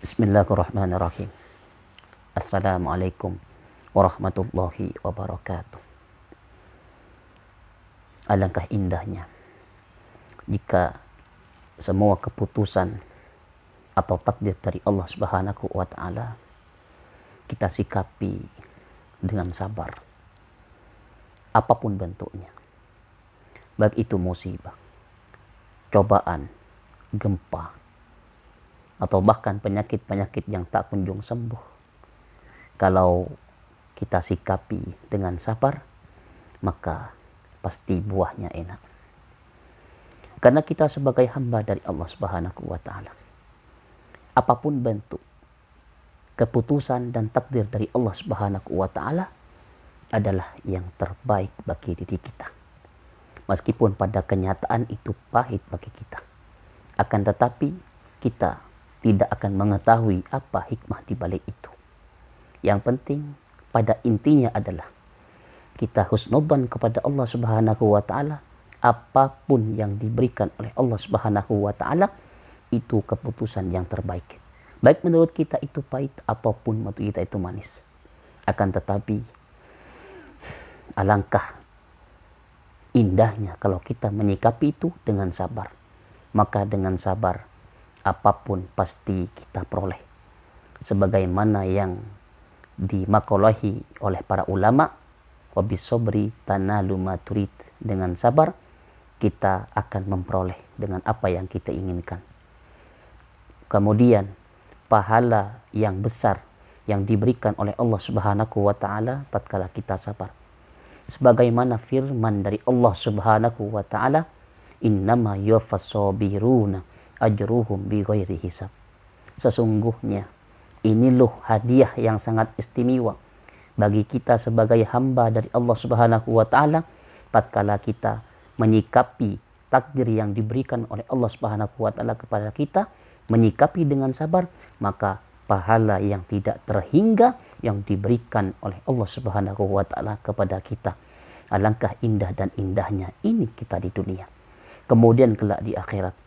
Bismillahirrahmanirrahim. Assalamualaikum warahmatullahi wabarakatuh. Alangkah indahnya jika semua keputusan atau takdir dari Allah Subhanahu wa Ta'ala kita sikapi dengan sabar, apapun bentuknya, baik itu musibah, cobaan, gempa, atau bahkan penyakit-penyakit yang tak kunjung sembuh. Kalau kita sikapi dengan sabar, maka pasti buahnya enak. Karena kita sebagai hamba dari Allah Subhanahu wa Ta'ala, apapun bentuk keputusan dan takdir dari Allah Subhanahu wa Ta'ala adalah yang terbaik bagi diri kita. Meskipun pada kenyataan itu pahit bagi kita, akan tetapi kita tidak akan mengetahui apa hikmah di balik itu. Yang penting pada intinya adalah kita husnudzon kepada Allah Subhanahu wa Ta'ala. Apapun yang diberikan oleh Allah Subhanahu wa Ta'ala itu keputusan yang terbaik, baik menurut kita itu pahit ataupun menurut kita itu manis. Akan tetapi alangkah indahnya kalau kita menyikapi itu dengan sabar. Maka dengan sabar apapun pasti kita peroleh. Sebagaimana yang dimakolahi oleh para ulama, wabisobri tanalu ma turid, dengan sabar kita akan memperoleh dengan apa yang kita inginkan. Kemudian pahala yang besar yang diberikan oleh Allah Subhanahu wa Ta'ala tatkala kita sabar. Sebagaimana firman dari Allah Subhanahu wa Ta'ala, innama yuwaffas sabiruna ajruhum bighairi hisab. Sesungguhnya ini loh hadiah yang sangat istimewa bagi kita sebagai hamba dari Allah Subhanahu wa Ta'ala tatkala kita menyikapi takdir yang diberikan oleh Allah Subhanahu wa Ta'ala kepada kita, menyikapi dengan sabar, maka pahala yang tidak terhingga yang diberikan oleh Allah Subhanahu wa Ta'ala kepada kita. Alangkah indah dan indahnya ini kita di dunia. Kemudian kelak di akhirat,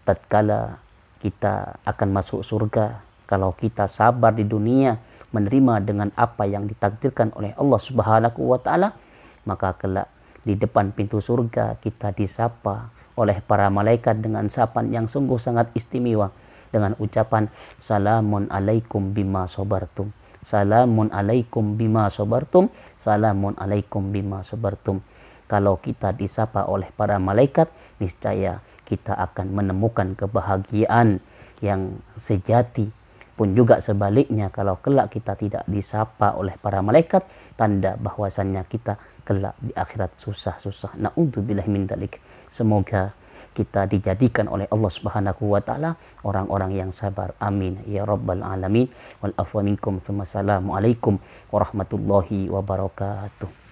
tatkala kita akan masuk surga, kalau kita sabar di dunia menerima dengan apa yang ditakdirkan oleh Allah Subhanahu wa Ta'ala, maka kelak di depan pintu surga kita disapa oleh para malaikat dengan sapaan yang sungguh sangat istimewa, dengan ucapan salamun alaikum bima sabartum, salamun alaikum bima sabartum, salamun alaikum bima sabartum. Kalau kita disapa oleh para malaikat, niscaya kita akan menemukan kebahagiaan yang sejati. Pun juga sebaliknya, kalau kelak kita tidak disapa oleh para malaikat, tanda bahwasannya kita kelak di akhirat susah-susah. Na'udzubillahi min dzalik. Semoga kita dijadikan oleh Allah Subhanahu wa Ta'ala orang-orang yang sabar. Amin ya rabbal alamin. Wal afwa minkum. Assalamualaikum warahmatullahi wabarakatuh.